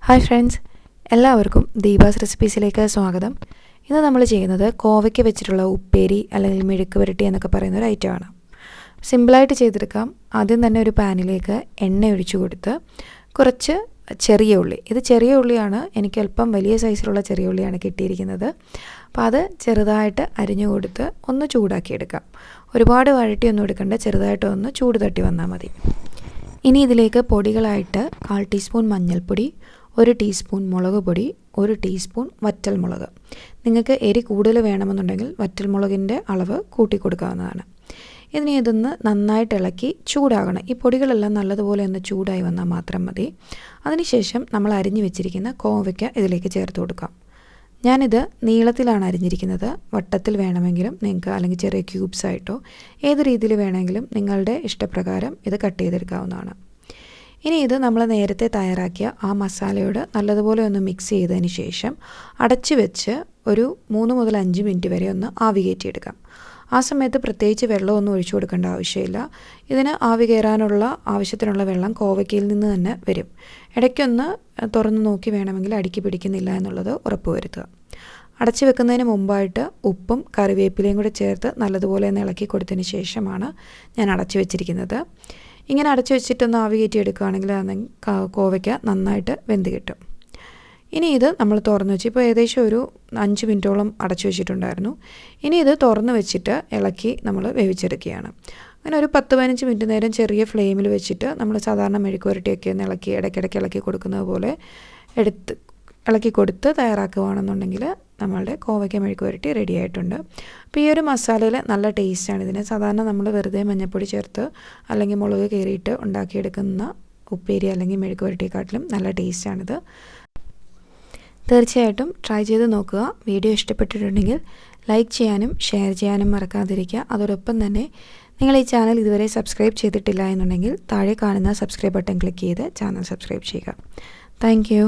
Hi friends, എല്ലാവർക്കും ദീപാസ് റെസിപ്പീസിലേക്ക് സ്വാഗതം. ഇന്ന് നമ്മൾ ചെയ്യുന്നത് കോവയ്ക്ക് വെച്ചിട്ടുള്ള ഉപ്പേരി അല്ലെങ്കിൽ മെഴുക്ക് പുരട്ടി എന്നൊക്കെ പറയുന്ന ഒരു ഐറ്റമാണ്. സിമ്പിളായിട്ട് ചെയ്തെടുക്കാം. ആദ്യം തന്നെ ഒരു പാനിലേക്ക് എണ്ണ ഒഴിച്ചു കൊടുത്ത് കുറച്ച് ചെറിയ ഉള്ളി, ഇത് ചെറിയ ഉള്ളിയാണ്, എനിക്ക് അല്പം വലിയ സൈസിലുള്ള ചെറിയ ഉള്ളിയാണ് കിട്ടിയിരിക്കുന്നത്. അപ്പോൾ അത് ചെറുതായിട്ട് അരിഞ്ഞു കൊടുത്ത് ഒന്ന് ചൂടാക്കിയെടുക്കാം. ഒരുപാട് വഴട്ടിയൊന്നും എടുക്കണ്ട, ചെറുതായിട്ട് ഒന്ന് ചൂട് തട്ടി വന്നാൽ മതി. ഇനി ഇതിലേക്ക് പൊടികളായിട്ട് 1/4 ടീസ്പൂൺ മഞ്ഞൾപ്പൊടി, 1 ടീസ്പൂൺ മുളക് പൊടി, 1 ടീസ്പൂൺ വറ്റൽമുളക്. നിങ്ങൾക്ക് എരി കൂടുതൽ വേണമെന്നുണ്ടെങ്കിൽ വറ്റൽമുളകിൻ്റെ അളവ് കൂട്ടി കൊടുക്കാവുന്നതാണ്. ഇതൊന്ന് നന്നായിട്ട് ഇളക്കി ചൂടാകണം. ഈ പൊടികളെല്ലാം നല്ലതുപോലെ ഒന്ന് ചൂടായി വന്നാൽ മാത്രം മതി. അതിനുശേഷം നമ്മൾ അരിഞ്ഞു വെച്ചിരിക്കുന്ന കോവയ്ക്ക ഇതിലേക്ക് ചേർത്ത് കൊടുക്കാം. ഞാനിത് നീളത്തിലാണ് അരിഞ്ഞിരിക്കുന്നത്. വട്ടത്തിൽ വേണമെങ്കിലും നിങ്ങൾക്ക്, അല്ലെങ്കിൽ ചെറിയ ക്യൂബ്സ് ആയിട്ടോ ഏത് രീതിയിൽ വേണമെങ്കിലും നിങ്ങളുടെ ഇഷ്ടപ്രകാരം ഇത് കട്ട് ചെയ്തെടുക്കാവുന്നതാണ്. ഇനി ഇത് നമ്മൾ നേരത്തെ തയ്യാറാക്കിയ ആ മസാലയോട് നല്ലതുപോലെ ഒന്ന് മിക്സ് ചെയ്തതിന് ശേഷം അടച്ചു വെച്ച് ഒരു 3 മുതൽ 5 മിനിറ്റ് വരെ ഒന്ന് ആവി കയറ്റിയെടുക്കാം. ആ സമയത്ത് പ്രത്യേകിച്ച് വെള്ളമൊന്നും ഒഴിച്ചു കൊടുക്കേണ്ട ആവശ്യമില്ല. ഇതിന് ആവി കയറാനുള്ള ആവശ്യത്തിനുള്ള വെള്ളം കോവയ്ക്കയിൽ നിന്ന് തന്നെ വരും. ഇടയ്ക്കൊന്ന് തുറന്ന് നോക്കി വേണമെങ്കിൽ അടുക്കി പിടിക്കുന്നില്ല എന്നുള്ളത് ഉറപ്പുവരുത്തുക. അടച്ചു വെക്കുന്നതിന് മുമ്പായിട്ട് ഉപ്പും കറിവേപ്പിലയും കൂടെ ചേർത്ത് നല്ലതുപോലെ ഒന്ന് ഇളക്കി കൊടുത്തതിന് ശേഷമാണ് ഞാൻ അടച്ചു വെച്ചിരിക്കുന്നത്. ഇങ്ങനെ അടച്ചു വെച്ചിട്ടൊന്ന് ആവി കയറ്റി എടുക്കുകയാണെങ്കിൽ കോവയ്ക്ക നന്നായിട്ട് വെന്ത് കിട്ടും. ഇനി ഇത് നമ്മൾ തുറന്ന് വെച്ച് ഇപ്പോൾ ഏകദേശം ഒരു 5 മിനിറ്റോളം അടച്ചു വെച്ചിട്ടുണ്ടായിരുന്നു. ഇനി ഇത് തുറന്ന് വെച്ചിട്ട് ഇളക്കി നമ്മൾ വേവിച്ചെടുക്കുകയാണ്. അങ്ങനെ ഒരു 10-15 മിനിറ്റ് നേരം ചെറിയ ഫ്ലെയിമിൽ വെച്ചിട്ട് നമ്മൾ സാധാരണ മെഴുക്ക് പുരട്ടിയൊക്കെ ഒന്ന് ഇളക്കി ഇടയ്ക്കിടയ്ക്ക് ഇളക്കി കൊടുക്കുന്നത് പോലെ ഇളക്കി കൊടുത്ത് തയ്യാറാക്കുകയാണെന്നുണ്ടെങ്കിൽ നമ്മളുടെ കോവയ്ക്ക മെഴുക്ക് പുരട്ടി റെഡി ആയിട്ടുണ്ട്. അപ്പോൾ ഈ ഒരു മസാലയിൽ നല്ല ടേസ്റ്റാണ് ഇതിന്. സാധാരണ നമ്മൾ വെറുതെ മഞ്ഞൾപ്പൊടി ചേർത്ത് അല്ലെങ്കിൽ മുളക് കയറിയിട്ട് ഉണ്ടാക്കിയെടുക്കുന്ന ഉപ്പേരി അല്ലെങ്കിൽ മെഴുക്ക് പുരട്ടിയെക്കാട്ടിലും നല്ല ടേസ്റ്റാണിത്. തീർച്ചയായിട്ടും ട്രൈ ചെയ്ത് നോക്കുക. വീഡിയോ ഇഷ്ടപ്പെട്ടിട്ടുണ്ടെങ്കിൽ ലൈക്ക് ചെയ്യാനും ഷെയർ ചെയ്യാനും മറക്കാതിരിക്കുക. അതോടൊപ്പം തന്നെ നിങ്ങൾ ഈ ചാനൽ ഇതുവരെ സബ്സ്ക്രൈബ് ചെയ്തിട്ടില്ല എന്നുണ്ടെങ്കിൽ താഴെ കാണുന്ന സബ്സ്ക്രൈബ് ബട്ടൺ ക്ലിക്ക് ചെയ്ത് ചാനൽ സബ്സ്ക്രൈബ് ചെയ്യുക. Thank you.